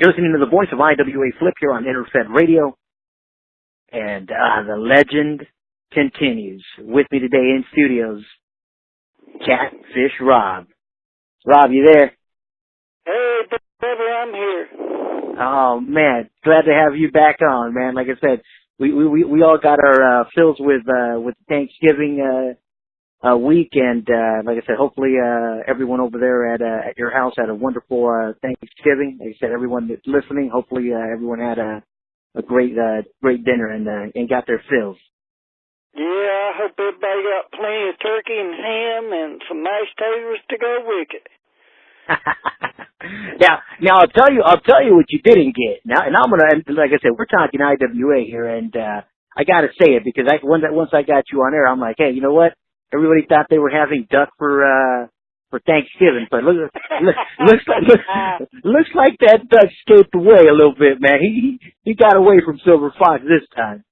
You're listening to the voice of IWA Flip here on InterFed Radio. And the legend continues. With me today in studios, Catfish Rob. Rob, you there? Hey, brother, I'm here. Oh, man. Glad to have you back on, man. Like I said, we all got our fills with Thanksgiving week, and like I said, hopefully everyone over there at your house had a wonderful Thanksgiving. Like I said, everyone that's listening, hopefully everyone had a great dinner and got their fills. Yeah, I hope everybody got plenty of turkey and ham and some mashed taters to go with it. now I'll tell you what you didn't get. Now, and I'm gonna, like I said, we're talking IWA here, and I gotta say it because once I got you on air, I'm like, hey, you know what? Everybody thought they were having duck for Thanksgiving, but looks like that duck escaped away a little bit, man. He got away from Silver Fox this time.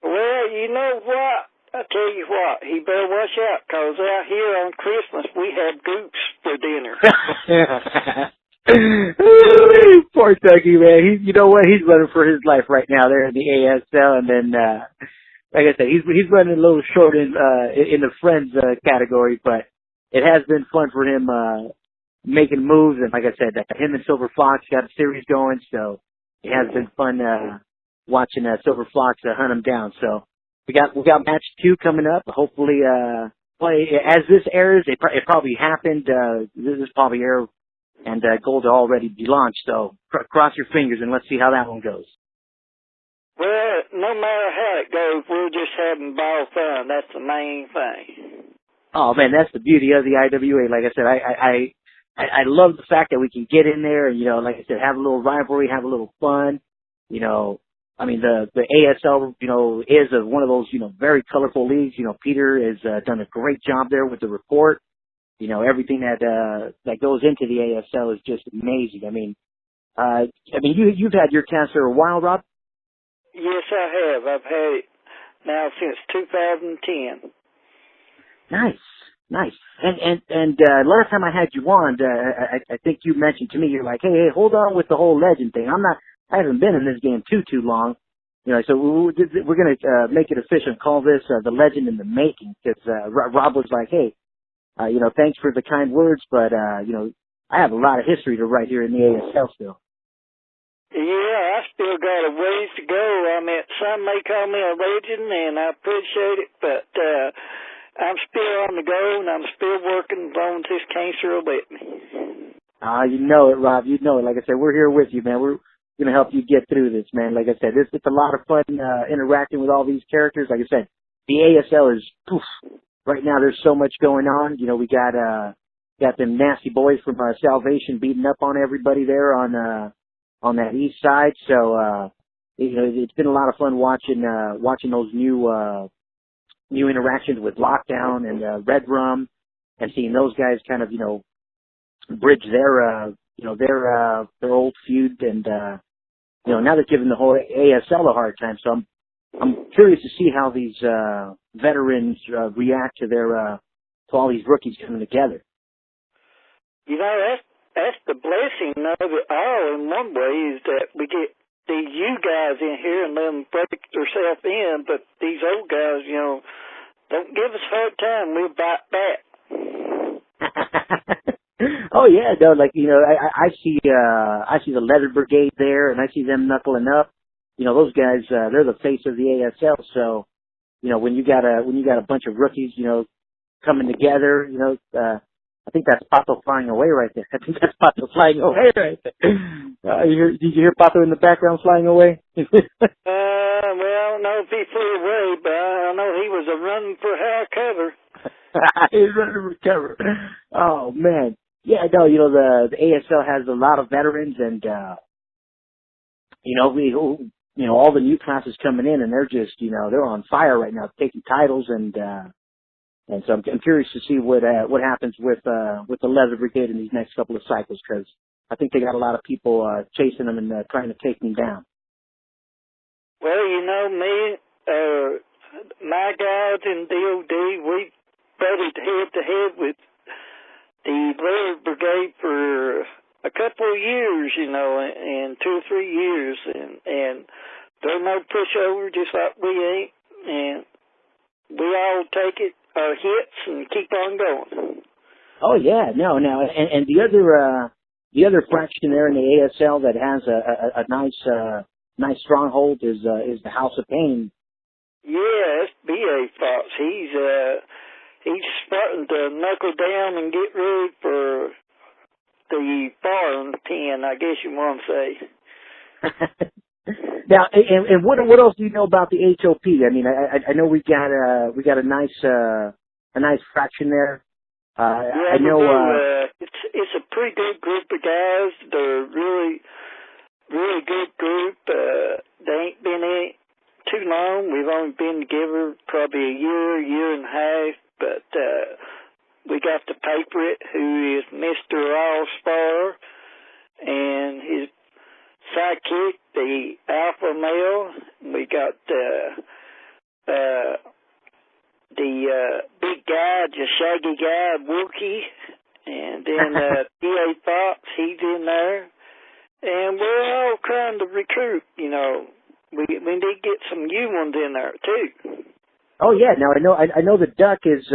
Well, you know what? I tell you what, he better watch out, 'cause out here on Christmas we have goose for dinner. Poor Ducky, man. You know what? He's running for his life right now there in the ASL, and then like I said, he's running a little short in the friends category, but it has been fun for him making moves, and like I said, him and Silver Fox got a series going, so it has been fun watching Silver Fox hunt him down. So we got match 2 coming up. Hopefully, well, as this airs, it probably happened. This is probably air, and goal to already be launched. So cross your fingers and let's see how that one goes. Well, no matter how it goes, we're just having ball fun. That's the main thing. Oh man, that's the beauty of the IWA. Like I said, I love the fact that we can get in there and, you know, like I said, have a little rivalry, have a little fun. You know, I mean, the ASL, you know, is one of those, you know, very colorful leagues. You know, Peter has done a great job there with the report. You know, everything that goes into the ASL is just amazing. I mean, you've had your cast for a while, Rob? Yes, I have. I've had it now since 2010. Nice. And last time I had you on, I think you mentioned to me, you're like, hey, hold on with the whole legend thing. I haven't been in this game too long. You know, so we're going to make it official and call this the legend in the making, because Rob was like, hey, you know, thanks for the kind words, but, you know, I have a lot of history to write here in the ASL still. Yeah, I still got a ways to go. I mean, some may call me a legend, and I appreciate it, but I'm still on the go, and I'm still working as long as this cancer will let me. You know it, Rob. You know it. Like I said, we're here with you, man. We're going to help you get through this, man. Like I said, it's a lot of fun interacting with all these characters. Like I said, the ASL is, right now there's so much going on. You know, we got them nasty boys from Salvation beating up on everybody there on that east side. So, you know, it's been a lot of fun watching those new interactions with Lockdown and Red Rum, and seeing those guys kind of, you know, bridge their old feud, and, you know, now they're giving the whole ASL a hard time. So I'm curious to see how these, veterans, react to all these rookies coming together. You know, that's the blessing of it all in one way, is that we get you guys in here and let them break themselves in, but these old guys, you know, don't give us a hard time. We'll bite back. Oh yeah, no, like, you know, I see the Leather Brigade there, and I see them knuckling up. You know, those guys, they're the face of the ASL. So, you know, when you got a bunch of rookies, you know, coming together, you know, I think that's Pato flying away right there. Did you hear Pato in the background flying away? Well, no, if he flew away, but I know he was running for high cover. He was running for cover. Oh man, yeah, no, you know, the ASL has a lot of veterans, and you know, all the new classes coming in, and they're just, you know, they're on fire right now, taking titles, and so I'm curious to see what happens with the Leather Brigade in these next couple of cycles, because I think they got a lot of people chasing them and trying to take them down. Well, you know, me, my guys in DOD, we butted head to head with the Leather Brigade for a a couple of years, in 2 or 3 years, and they're no pushover just like we ain't, and we all take it, our hits, and keep on going. Oh yeah, no, and the other fraction there in the ASL that has a nice stronghold is the House of Pain. Yeah, it's B.A. Fox. He's starting to knuckle down and get ready for the foreign pen, I guess you want to say. Now, and what else do you know about the HOP? I mean, I know we got a nice fraction there. Yeah, I know. It's a pretty good group of guys. They're really, really good group. They ain't been in it too long. We've only been together probably a year and a half, but we got to paper it, who is Mr. All-Star, and his sidekick, the alpha male. We got the big guy, just shaggy guy, Wookie, and then B.A. Fox, he's in there, and we're all trying to recruit, We need to get some new ones in there, too. Oh, yeah, now I know the Duck is,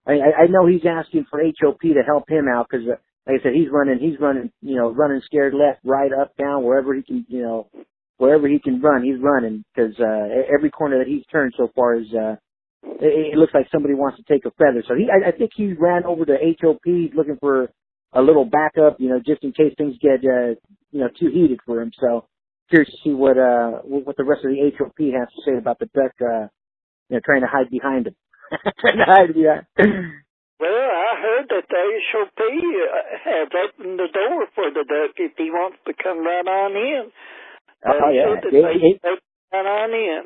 I know he's asking for HOP to help him out, because, like I said, he's running, running scared left, right, up, down, wherever he can, wherever he can run, he's running, because every corner that he's turned so far is, it looks like somebody wants to take a feather. So I think he ran over to HOP looking for a little backup, just in case things get, too heated for him. So curious to see what the rest of the HOP has to say about the Duck, trying to hide behind him. Trying to hide behind. Well, I heard that the HOP has opened the door for the Duck if he wants to come right on in. Oh, yeah. They right on in.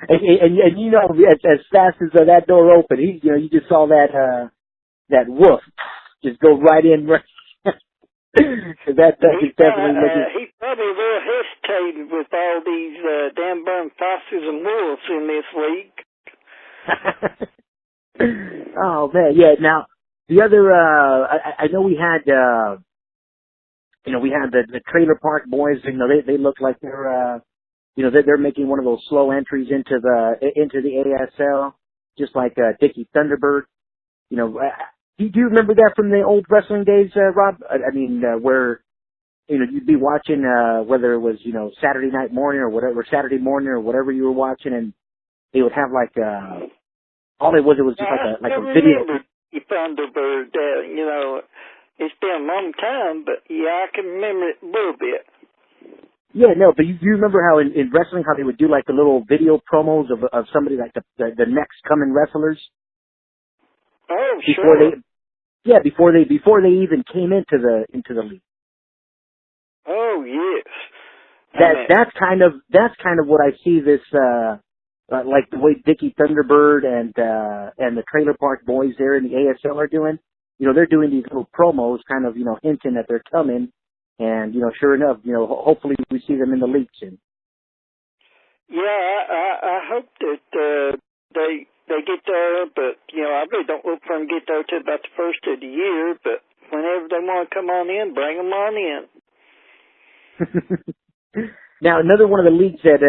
And as fast as that door opened, you just saw that wolf just go right in. Right. that is definitely looking. He's probably a little hesitated with all these damn burn foxes and wolves in this league. Oh man, yeah. Now the other, I know we had, we had the Trailer Park Boys. They look like they're. They're making one of those slow entries into the ASL, just like Dickie Thunderbird. Do you remember that from the old wrestling days, Rob? I mean, where you'd be watching whether it was Saturday night morning or whatever, Saturday morning or whatever you were watching, and they would have like all it was just like a video. Dickie Thunderbird, it's been a long time, but yeah, I can remember it a little bit. Yeah, no, but you remember how in wrestling, how they would do like the little video promos of somebody like the next coming wrestlers? Oh, sure. Before they even came into the league. Oh, yes. That's kind of what I see this like the way Dickie Thunderbird and the Trailer Park Boys there in the ASL are doing. They're doing these little promos, kind of hinting that they're coming. And, sure enough, hopefully we see them in the league soon. Yeah, I hope that they get there, but, I really don't look for them to get there till about the first of the year, but whenever they want to come on in, bring them on in. Now, another one of the leagues that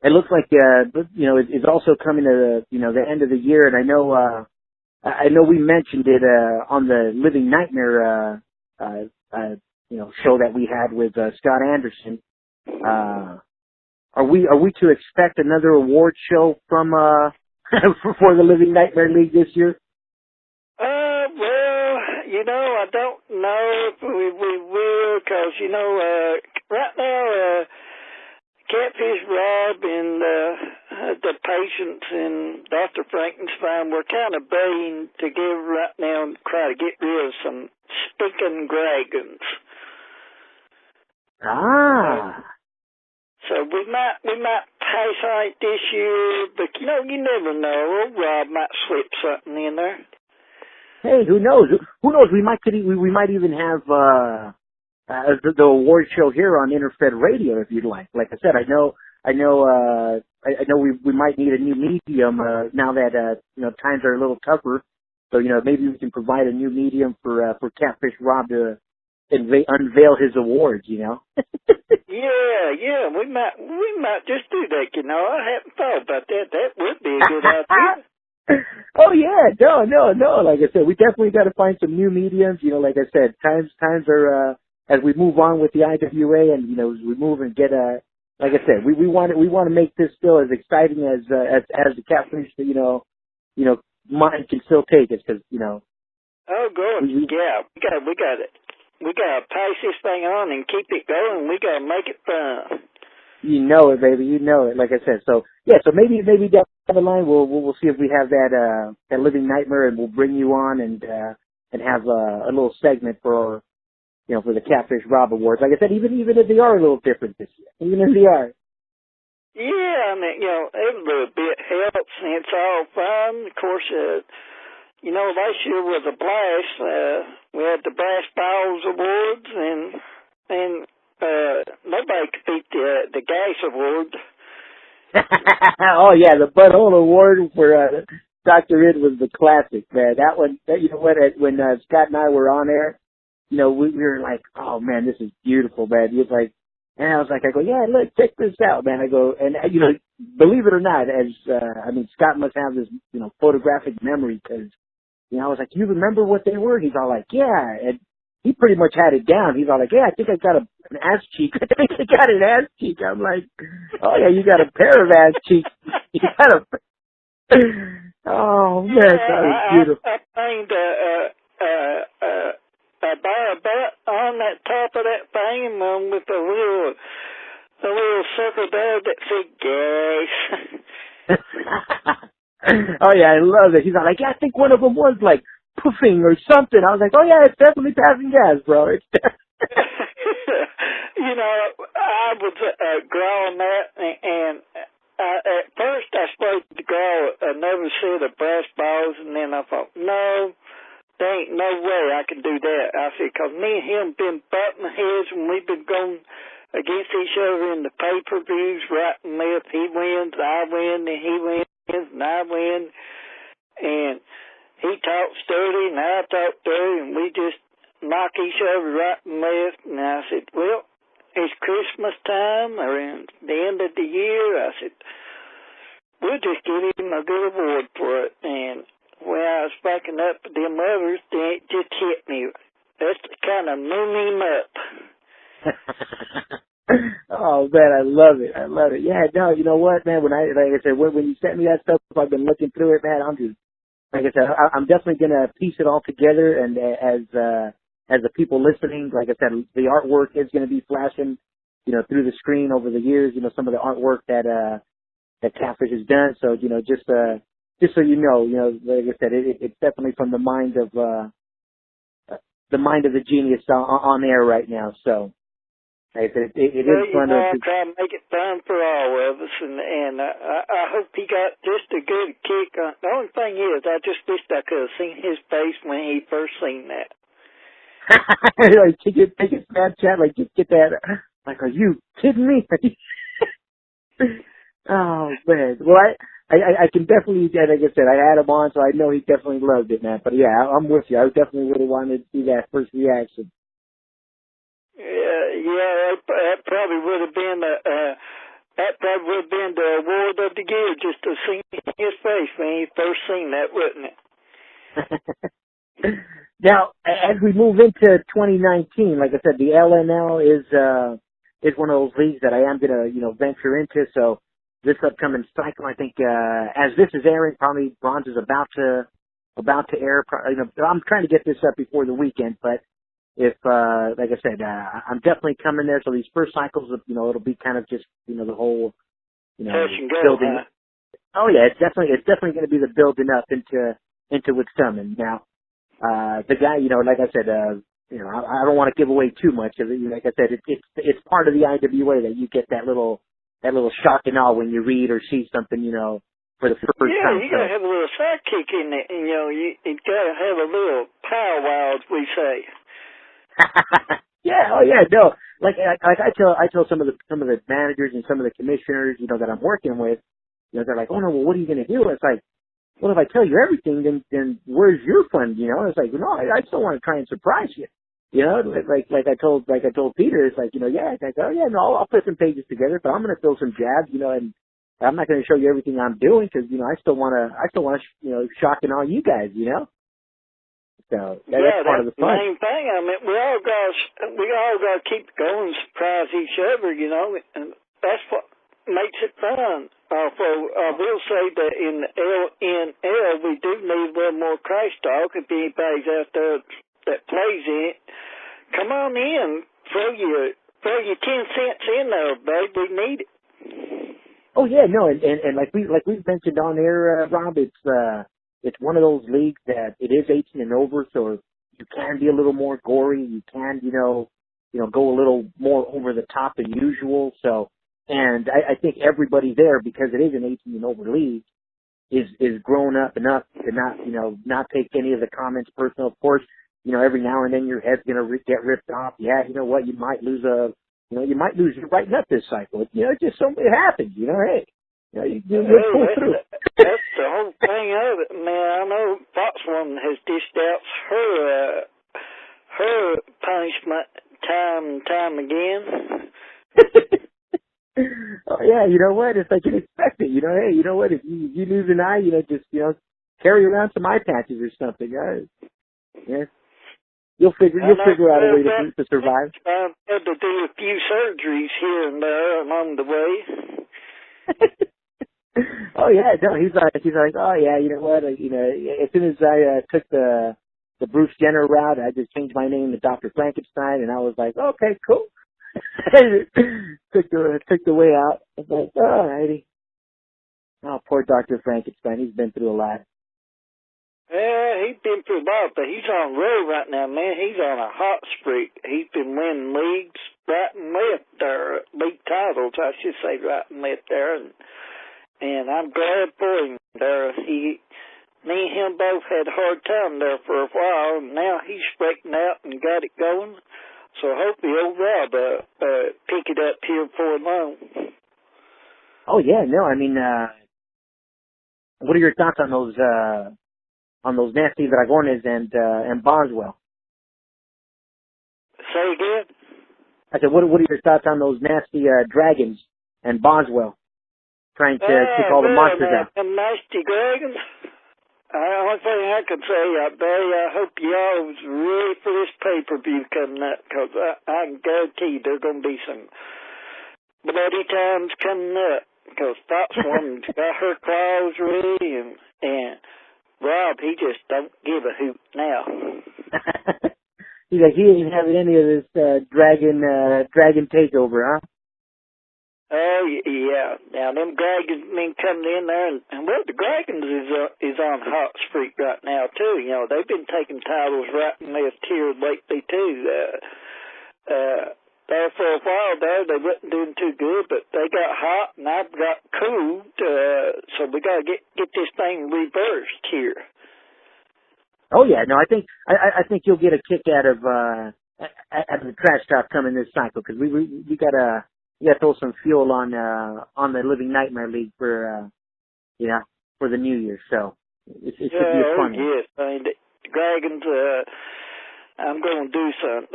it looks like, is also coming to, the end of the year, and I know we mentioned it on the Living Nightmare show that we had with Scott Anderson. Are we to expect another award show from for the Living Nightmare League this year? Well, I don't know if we will, because right now Catfish Rob and the patients and Dr. Frankenstein, we're kind of baying together right now and try to get rid of some stinking dragons. Ah. So we might pass on it this year, but you never know. Old Rob might slip something in there. Hey, who knows? Who knows? We might even have the award show here on InterFed Radio if you'd like. Like I said, I know we might need a new medium now that times are a little tougher. So, maybe we can provide a new medium for Catfish Rob to unveil his awards, Yeah, we might just do that, I hadn't thought about that. That would be a good idea. Oh yeah, no. Like I said, we definitely got to find some new mediums. Like I said, times are as we move on with the IWA, and as we move and get like I said, we want to make this still as exciting as the Catfish, mind can still take us, because Oh, good. Yeah, we got it. We got to pass this thing on and keep it going. We got to make it fun. You know it, baby. You know it. Like I said, so maybe down the line we'll see if we have that Living Nightmare, and we'll bring you on and have a little segment for for the Catfish Rob Awards. Like I said, even if they are a little different this year, even if they are. Yeah, I mean, every little bit helps, and it's all fun. Of course, last year was a blast. We had the Brass Balls Awards, and nobody could beat the Gas Award. Oh yeah, the Butthole Award for Dr. Id was the classic, man. That one, when Scott and I were on air, we were like, oh man, this is beautiful, man. He was like, and I was like, I go, yeah, look, check this out, man. I go, and believe it or not, Scott must have this photographic memory, because I was like, you remember what they were? He's all like, yeah, and he pretty much had it down. He's all like, yeah, I think I got an ass cheek. I think I got an ass cheek. I'm like, oh yeah, you got a pair of ass cheeks. You got a. Oh man, that was beautiful. I find a bar butt on that top of that thing, with a little circle there that said gas. Oh yeah, I love it. He's all like, yeah, I think one of them was like poofing or something. I was like, oh yeah, it's definitely passing gas, bro. It's I was growing that, and at first I started to grow another set of brass balls, and then I thought, no, there ain't no way I can do that. I said, because me and him been butting heads, and we've been going against each other in the pay-per-views, right and left. He wins, I win, and he wins, and I win. And he talks dirty, and I talk dirty, and we just knock each other right and left. And I said, well, it's Christmas time, or in the end of the year. I said, we'll just give him a good award for it. And when I was backing up them others, it just hit me. That's kind of moon him up. Oh man, I love it. Yeah, no, you know what, man? When you sent me that stuff, I've been looking through it, man. I'm just, like I said, I'm definitely gonna piece it all together. And as the people listening, like I said, the artwork is gonna be flashing, through the screen over the years. Some of the artwork that Catfish has done. So just so like I said, it's definitely from the mind of the genius on air right now. So. It is fun. I'm trying to make it fun for all of us, and I hope he got just a good kick. The only thing is, I just wished I could have seen his face when he first seen that. Like, take a Snapchat, like, just get that. Like, are you kidding me? Oh man, well, I can definitely, like I said, I had him on, so I know he definitely loved it, man. But yeah, I'm with you. I definitely would have wanted to see that first reaction. Yeah, that probably would have been the award of the year, just to see his face when he first seen that, wouldn't it? Now, as we move into 2019, like I said, the LNL is one of those leagues that I am gonna venture into. So this upcoming cycle, I think, as this is airing, probably Bronze is about to air. I'm trying to get this up before the weekend, but. If, like I said, I'm definitely coming there. So these first cycles, it'll be kind of just, the whole, building. Oh yeah, it's definitely going to be the building up into what's coming. Now, the guy, like I said, I don't want to give away too much of it. Like I said, it's part of the IWA that you get that little shock and awe when you read or see something, for the first time. Yeah, you got to have a little sidekick in it, and you got to have a little powwow, as we say. Yeah, oh yeah, no. Like I tell some of the managers and some of the commissioners, that I'm working with, they're like, oh no, well, what are you gonna do? It's like, well, if I tell you everything, then where's your fun? You know, it's like, no, I still want to try and surprise you. You know, like I told Peter, it's like, you know, yeah, it's like, oh yeah, no, I'll put some pages together, but I'm going to throw some jabs, you know, and I'm not going to show you everything I'm doing because, you know, I still want to, you know, shock and awe you guys, you know. So that's part of the fun. Yeah, that's the main thing. I mean, we all got to keep going, surprise each other, you know, and that's what makes it fun. I will say that in LNL, we do need a little more crash talk. If anybody's out there that plays in it, come on in, throw your 10 cents in there, babe. We need it. Oh yeah, no, and like we've mentioned on air, Rob, it's one of those leagues that it is 18 and over, so you can be a little more gory. You can, you know, go a little more over the top than usual. So, and I think everybody there, because it is an 18 and over league, is grown up enough to not take any of the comments personal. Of course, you know, every now and then your head's gonna get ripped off. Yeah, you know what? You might lose your right nut this cycle. You know, it happens. You know, hey. Yeah, you pull through. That's the whole thing of it, man. I know Foxwoman has dished out her punishment time and time again. Oh yeah, you know what? It's like you expect it. You know, hey, you know what? If you lose an eye, you know, just carry around some eye patches or something. Yeah, you'll figure out a way to survive. I've had to do a few surgeries here and there along the way. Oh yeah, no, he's like, oh yeah, you know what? You know, as soon as I took the Bruce Jenner route, I just changed my name to Dr. Frankenstein, and I was like, okay, cool. took the way out. I was like, alrighty. Oh, poor Dr. Frankenstein. He's been through a lot. Yeah, he's been through a lot, but he's on the road right now, man. He's on a hot streak. He's been winning leagues right and left there, league titles, I should say, right and left there, and I'm glad for him there. Me and him both had a hard time there for a while, and now he's straightened out and got it going. So hopefully old Rob pick it up here before long. Oh yeah, no, I mean, what are your thoughts on those nasty Dragones and Boswell? Say again? I said, what are your thoughts on those nasty dragons and Boswell? Trying to take all the monsters out. The nasty dragons. The only thing I can say, I hope y'all was ready for this pay-per-view coming up, because I can guarantee there's going to be some bloody times coming up, because Foxwoman's got her claws ready, and Rob, he just don't give a hoot now. He's like, he ain't having any of this dragon takeover, huh? Oh, yeah. Now, them dragons been coming in there, and well, the dragons is on hot streak right now, too. You know, they've been taking titles right and left here lately, too. There for a while there, they wasn't doing too good, but they got hot, and I've got cooled, so we got to get this thing reversed here. Oh, yeah. No, I think you'll get a kick out of the trash talk coming this cycle, because we got to throw some fuel on the Living Nightmare League for the New Year. So it should be a fun one. Yes, I mean, the dragons. I'm going to do some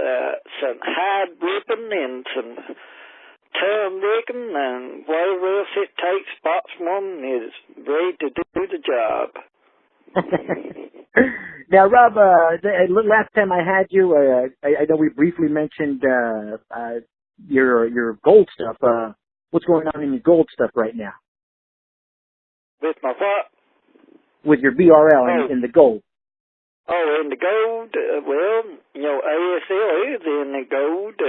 hide ripping and some tongue licking and whatever else it takes. Foxwoman is ready to do the job. Now, Rob, last time I had you, I know we briefly mentioned your gold stuff. What's going on in your gold stuff right now? With my what? With your BRL in the gold. Oh, in the gold? Well, you know, ASL is in the gold.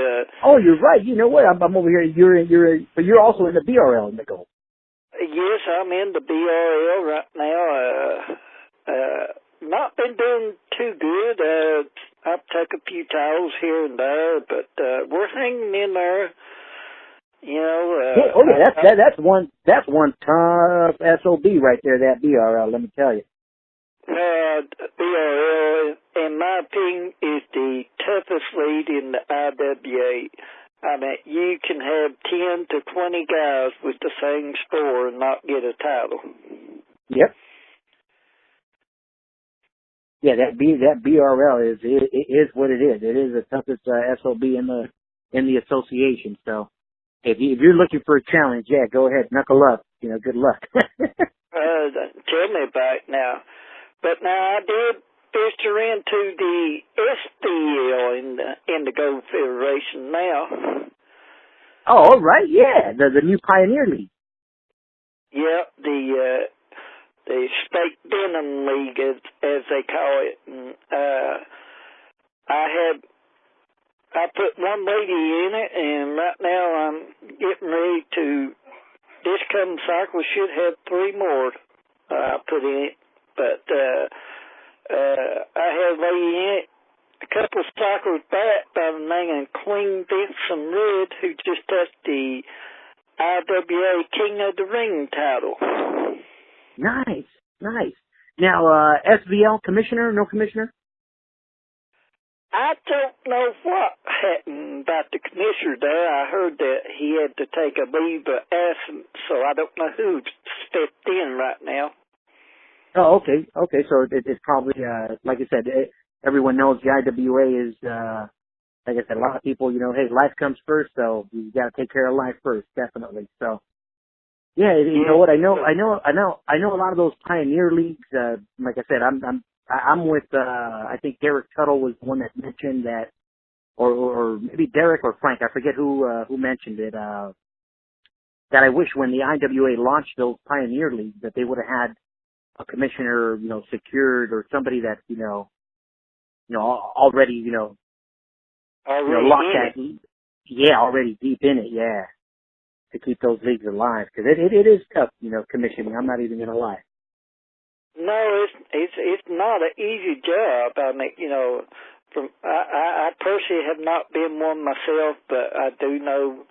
Oh, you're right. You know what? I'm over here. But you're also in the BRL in the gold. Yes, I'm in the BRL right now. Not been doing too good. I've taken a few titles here and there, but we're hanging in there. You know. That's one tough SOB right there. That BRL, let me tell you. BRL, in my opinion, is the toughest lead in the IWA. I mean, you can have 10 to 20 guys with the same score and not get a title. Yep. that BRL is what it is. It is the toughest SOB in the association. So if you're looking for a challenge, yeah, go ahead, knuckle up. Good luck. Tell me about it now. But now I did venture into the SDL in the Indigo Federation now. Oh, all right, yeah, the new Pioneer League. Yeah, the State Denim League, as they call it. And, I put one lady in it, and right now I'm getting ready to. This coming cycle should have 3 more put in it, but I had a lady in it a couple of cycles back by the name of Queen Vincent Red, who just touched the IWA King of the Ring title. Nice. Now, SVL commissioner, no commissioner? I don't know what happened about the commissioner there. I heard that he had to take a leave of absence, so I don't know who stepped in right now. Oh, okay. So it's probably, like I said, everyone knows the IWA is, like I said, a lot of people, hey, life comes first, so you got to take care of life first, definitely. So, yeah, you know what? I know a lot of those Pioneer leagues. Like I said, I'm with. I think Derek Tuttle was the one that mentioned that, or maybe Derek or Frank. I forget who mentioned it. That I wish when the IWA launched those Pioneer leagues that they would have had a commissioner, secured, or somebody that already locked that. Yeah, already deep in it. Yeah. To keep those leagues alive, because it is tough, commissioning. I'm not even going to lie. No, it's not an easy job. I mean, I personally have not been one myself, but I do know,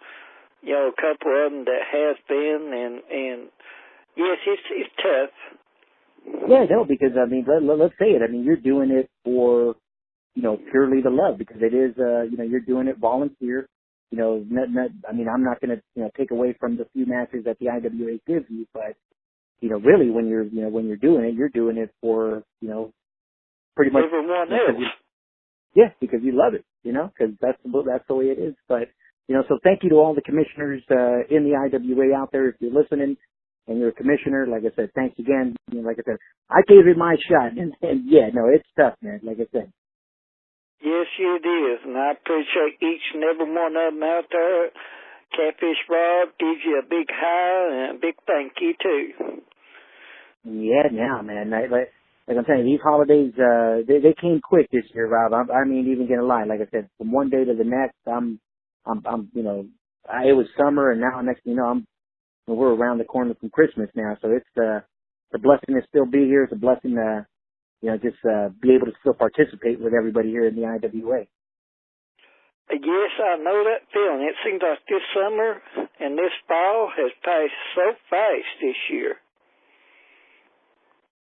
a couple of them that has been, and yes, it's tough. Yeah, no, because I mean, let's say it. I mean, you're doing it for, purely the love, because it is, you're doing it volunteer. I mean, I'm not going to, take away from the few matches that the IWA gives you, but, really when you're doing it for, pretty much everyone else. Because you love it, because that's the way it is. But, so thank you to all the commissioners, in the IWA out there. If you're listening and you're a commissioner, like I said, thanks again. Like I said, I gave it my shot, and yeah, no, it's tough, man, like I said. Yes, it is, and I appreciate each and every one of them out there. Catfish Rob gives you a big hi and a big thank you, too. Yeah, now, man. Like I'm saying, these holidays, they came quick this year, Rob. I mean, even gonna lie. Like I said, from one day to the next, it was summer, and now next thing we're around the corner from Christmas now. So it's a blessing to still be here. It's a blessing to, just be able to still participate with everybody here in the IWA. Yes, I know that feeling. It seems like this summer and this fall has passed so fast this year.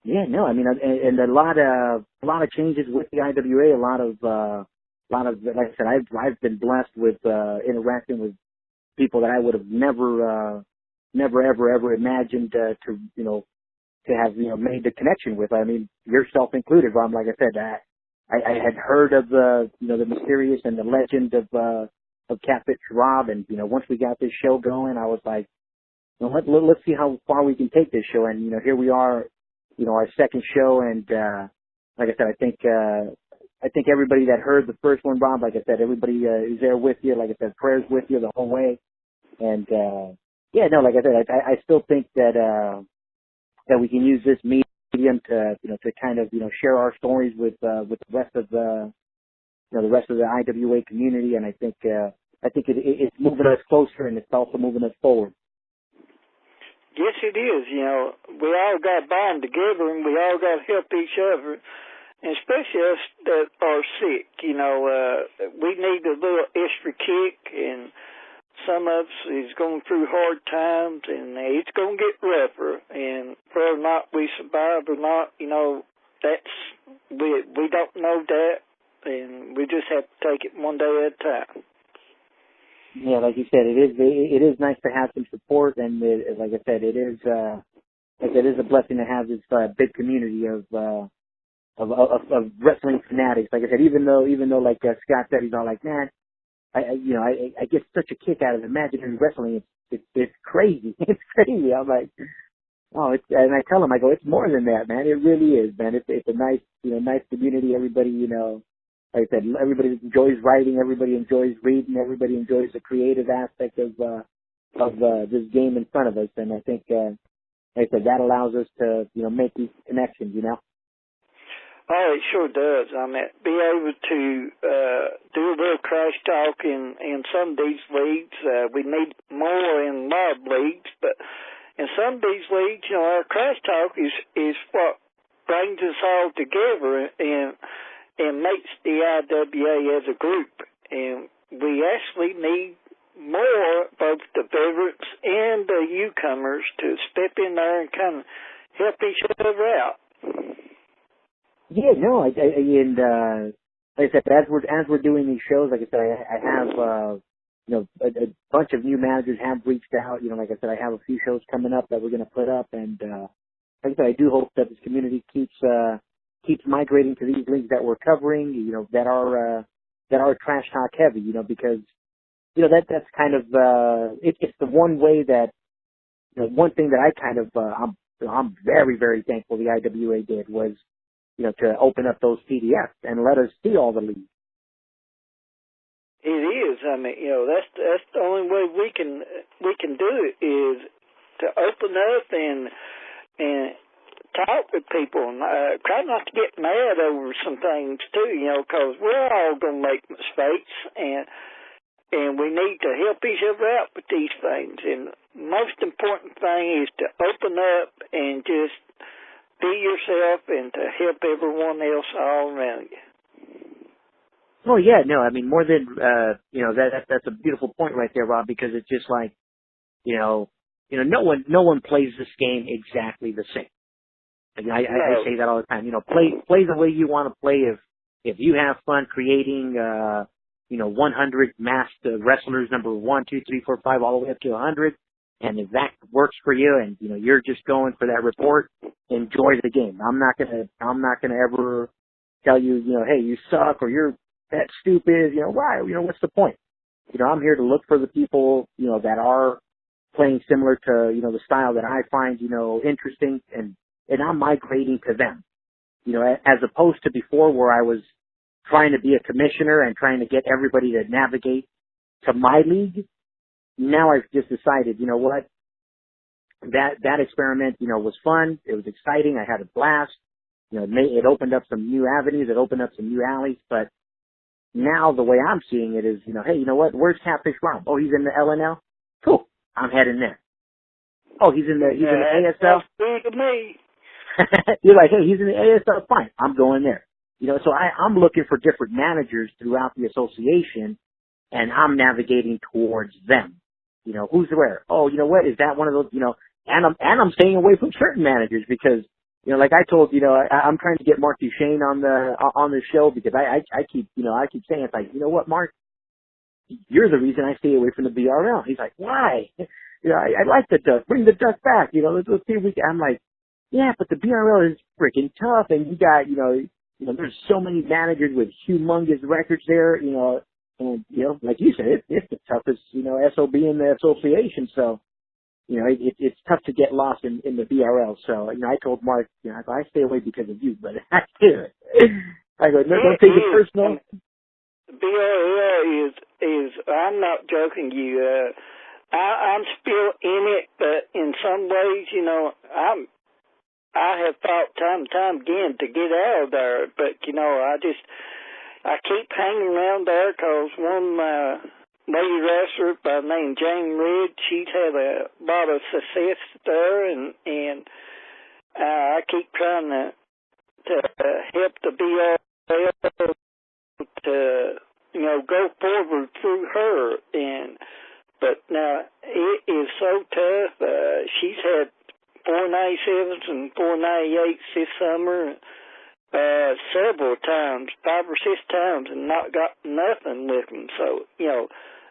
Yeah, no, I mean, and a lot of changes with the IWA. A lot of, like I said, I've been blessed with interacting with people that I would have never ever imagined to have made the connection with. I mean, yourself included, Rob. Like I said, I had heard of the mysterious and the legend of Catfish Rob, and once we got this show going, I was like, let's see how far we can take this show, and here we are, our second show, and like I said, I think everybody that heard the first one, Rob, like I said, everybody is there with you. Like I said, prayers with you the whole way, and yeah, no, like I said, I still think that we can use this medium to to kind of share our stories with the rest of the IWA community, and I think it's moving us closer, and it's also moving us forward. Yes, it is. We all got to bond together, and we all got to help each other, and especially us that are sick. We need a little extra kick, and some of us is going through hard times, and it's going to get rougher. And whether or not we survive or not, that's we don't know that, and we just have to take it one day at a time. Yeah, like you said, it is nice to have some support, and like I said, it is a blessing to have this big community of of wrestling fanatics. Like I said, even though like Scott said, he's all like, man, I get such a kick out of imaginary wrestling. It's crazy. It's crazy. I'm like, oh, and I tell him, I go, it's more than that, man. It really is, man. It's a nice, nice community. Everybody, like I said, everybody enjoys writing. Everybody enjoys reading. Everybody enjoys the creative aspect of this game in front of us. And I think, like I said, that allows us to, make these connections, Oh, it sure does. I mean, be able to do a little crash talk in some of these leagues. We need more in mob leagues, but in some of these leagues, our crash talk is what brings us all together and makes the IWA as a group. And we actually need more, both the veterans and the newcomers, to step in there and kind of help each other out. Yeah, no, and like I said, as we're doing these shows, like I said, I have a bunch of new managers have reached out. Like I said, I have a few shows coming up that we're going to put up, and like I said, I do hope that this community keeps migrating to these leagues that we're covering. That are trash talk heavy. Because that's kind of it's the one way that one thing that I kind of I'm very, very thankful the IWA did was to open up those PDFs and let us see all the leagues. It is. I mean, that's the only way we can do it is to open up and talk with people and try not to get mad over some things too, because we're all gonna make mistakes and we need to help each other out with these things. And most important thing is to open up and just be yourself and to help everyone else all around you. Oh yeah, no, I mean more than that's a beautiful point right there, Rob, because it's just like no one plays this game exactly the same. I say that all the time. Play the way you want to play. If you have fun creating 100 masked wrestlers, number 1, 2, 3, 4, 5, all the way up to 100. And if that works for you and, you're just going for that report, enjoy the game. I'm not gonna ever tell you, hey, you suck or you're that stupid, why? What's the point? I'm here to look for the people, that are playing similar to, the style that I find, interesting and I'm migrating to them, as opposed to before where I was trying to be a commissioner and trying to get everybody to navigate to my league. Now I've just decided, what, that experiment, was fun. It was exciting. I had a blast. It opened up some new avenues. It opened up some new alleys. But now the way I'm seeing it is, hey, what? Where's Catfish Rob? Oh, he's in the LNL? Cool. I'm heading there. Oh, he's in the ASL? That's good to me. You're like, hey, he's in the ASL? Fine. I'm going there. So I'm looking for different managers throughout the association and I'm navigating towards them. Who's where? Oh, what? Is that one of those, and I'm staying away from certain managers because, like I told, I'm trying to get Mark Duchesne on the show because I keep saying, it's like, what, Mark? You're the reason I stay away from the BRL. He's like, why? I like the Duck. Bring the Duck back. Let's see if we can. I'm like, yeah, but the BRL is freaking tough and you got, there's so many managers with humongous records there, and, like you said, it's the toughest, SOB in the association. So, it's tough to get lost in the BRL. So, I told Mark, I stay away because of you, but I do it. I go, no, don't take it personal. BRL is, I'm not joking you, I'm still in it, but in some ways, I have fought time and time again to get out of there, but, I keep hanging around there because one lady wrestler by the name Jane Reed, she's had a lot of success there, and I keep trying to help the BRL to, go forward through her, but now it is so tough. She's had 497s and 498s this summer. Several times, 5 or 6 times, and not got nothing with them. So,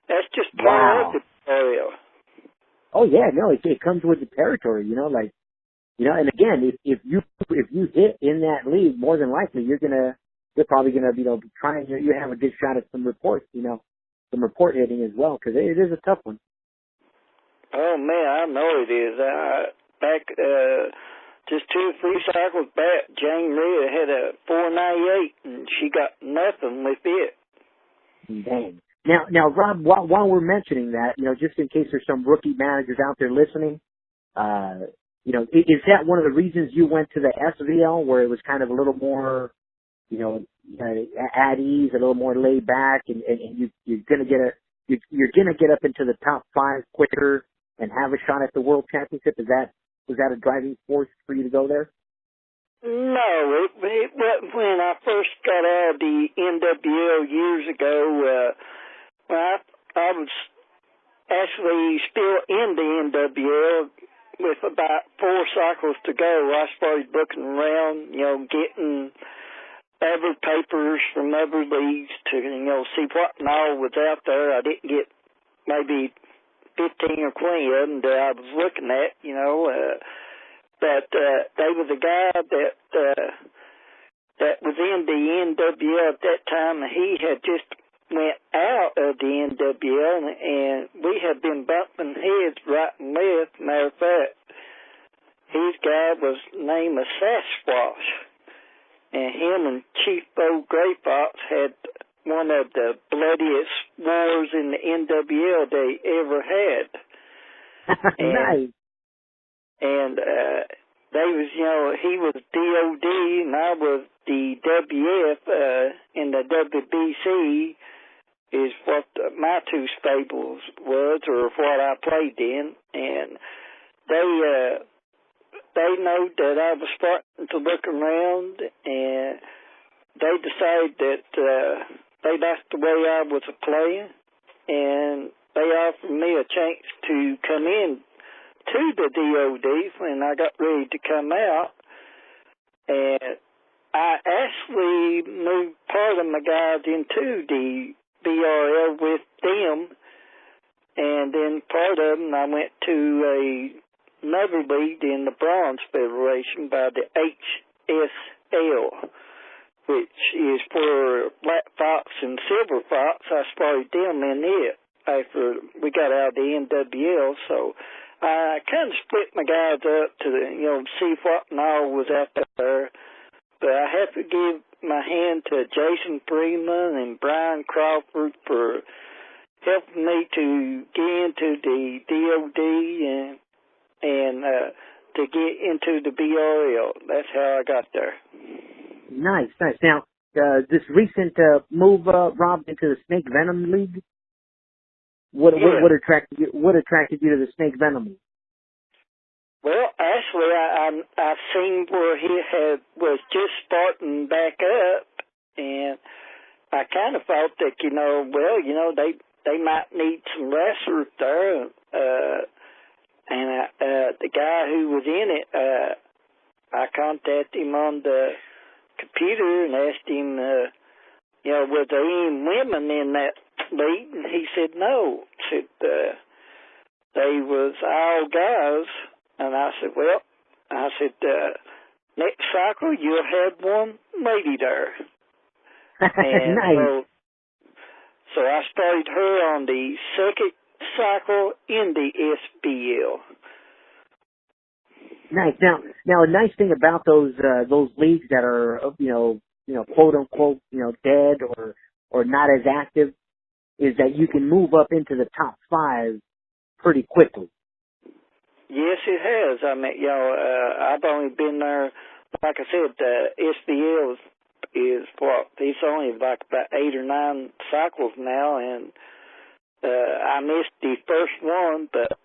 that's just part of the area. Oh, yeah, no, it comes with the territory, like, You know, and again, if you hit in that league, more than likely you're probably gonna be trying. You have a good shot at some reports. Some report hitting as well, because it is a tough one. Oh man, I know it is. Back just 2 or 3 cycles back, Jane Rhea had a 498, and she got nothing with it. Dang. Now, Rob, while we're mentioning that, just in case there's some rookie managers out there listening, is that one of the reasons you went to the SVL, where it was kind of a little more, at ease, a little more laid back, and you're gonna get up into the top 5 quicker and have a shot at the World Championship? Was that a driving force for you to go there? No, it wasn't when I first got out of the NWL years ago. I was actually still in the NWL with about 4 cycles to go. I started looking around, getting other papers from other leagues to, see what and all was out there. I didn't get maybe 15 or 20 of them that I was looking at, but they was a guy that was in the NWL at that time, and he had just went out of the NWL, and we had been bumping heads right and left. Matter of fact, his guy was named a Sasquatch, and him and Chief Bo Gray Fox had one of the bloodiest wars in the NWL they ever had. Nice. And they was, he was DOD and I was the WF, and the WBC is what my 2 stables was, or what I played in. And they know that I was starting to look around, and they decided that they liked the way I was playing, and they offered me a chance to come in to the DOD when I got ready to come out. And I actually moved part of my guys into the BRL with them, and then part of them I went to another league in the Bronze Federation by the HSL, which is for Black Fox and Silver Fox. I started them in it after we got out of the NWL, so I kind of split my guys up to, see what and all was out there. But I have to give my hand to Jason Freeman and Brian Crawford for helping me to get into the DOD and to get into the BRL. That's how I got there. Nice. Now, this recent move, Rob, into the Snake Venom League, what attracted you to the Snake Venom League? Well, actually, I've seen where he was just starting back up, and I kind of thought that they might need some wrestlers there, and the guy who was in it, I contacted him on the computer and asked him, was there any women in that league? And he said no. Said they was all guys. And I said, next cycle you'll have one lady there. And nice. so I started her on the second cycle in the SBL. Nice. Now, a nice thing about those leagues that are, quote unquote, dead or not as active, is that you can move up into the top 5 pretty quickly. Yes, it has. I mean, I've only been there, like I said, the SBL is what? It's only like about 8 or 9 cycles now, and I missed the first one, but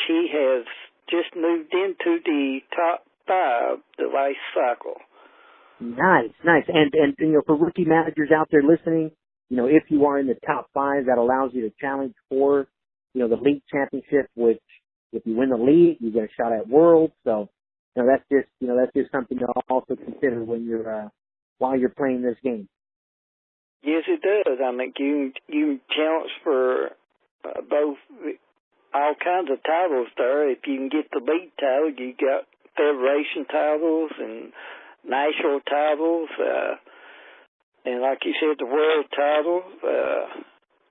she has just moved into the top 5 the last cycle. Nice. And for rookie managers out there listening, if you are in the top 5, that allows you to challenge for, the league championship, which if you win the league, you get a shot at Worlds. So, that's just something to also consider when you're while you're playing this game. Yes, it does. I mean, you challenge for both all kinds of titles there. If you can get the league title, you got federation titles and national titles, and like you said, the world title.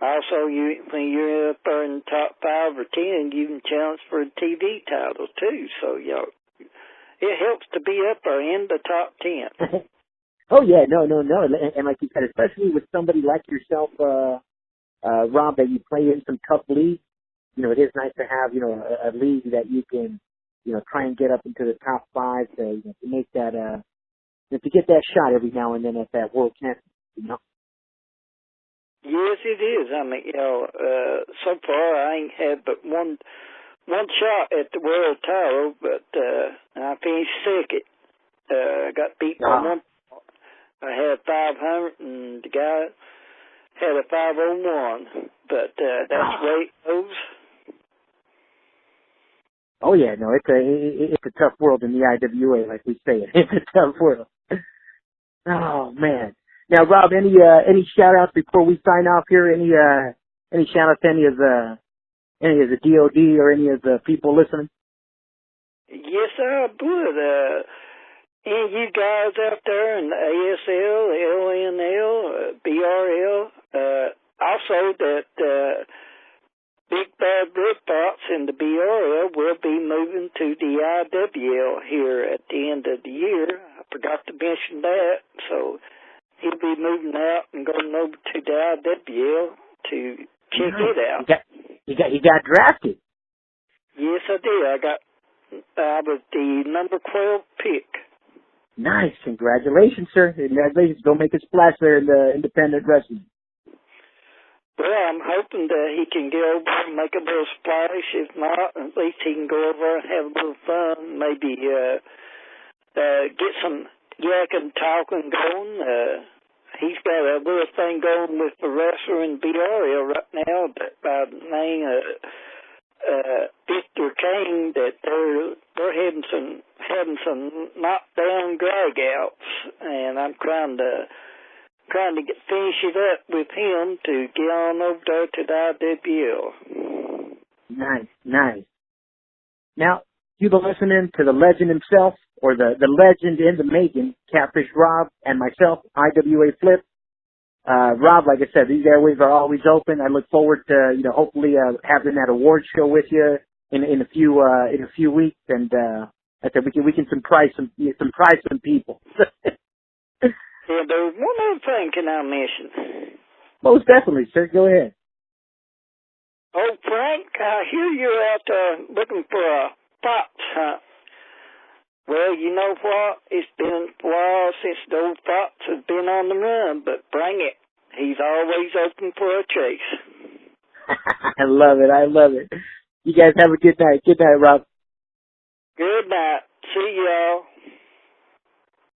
Also, when you're up there in the top 5 or 10, you can challenge for a TV title too. So, it helps to be up there in the top 10. Oh yeah, no. And like you said, especially with somebody like yourself, Rob, that you play in some tough leagues, it is nice to have, a league that you can, try and get up into the top 5 to make that, to get that shot every now and then at that world championship, Yes, it is. I mean, so far I ain't had but one shot at the world title, but I finished second. I got beat by one. I had 500, and the guy had a 501. But that's the way it goes. Oh yeah, no, it's a tough world in the IWA, like we say. It's a tough world. Oh man. Now, Rob, any shout outs before we sign off here? Any shout outs to any of the DOD or any of the people listening? Yes, I would. Any of you guys out there in the ASL, LNL, BRL, also that Big Bad Red Fox in the BRL will be moving to the IWL here at the end of the year. I forgot to mention that, so he'll be moving out and going over to the IWL to check it out. He got drafted. Yes, I did. I was the number 12 pick. Nice. Congratulations, sir. Congratulations. Go make a splash there in the independent wrestling. Well, I'm hoping that he can get over and make a little splash. If not, at least he can go over and have a little fun. Maybe get some yakking, talking going. He's got a little thing going with the wrestler in BRL right now that by the name Victor Kane, that they're having some knockdown dragouts, and I'm trying to finish it up with him to get on over there to the IWL. Nice. Now, you've been listening to the legend himself, or the legend in the making, Catfish Rob, and myself, IWA Flip. Rob, like I said, these airways are always open. I look forward to, hopefully having that award show with you in a few weeks, and I said we can surprise some people. Yeah, there's one other thing can I mention? Most definitely, sir. Go ahead. Oh, Frank, I hear you're out there looking for a fox hunt. Well, you know what? It's been a while since the old fox has been on the run, but bring it. He's always open for a chase. I love it. You guys have a good night. Good night, Rob. Good night. See y'all.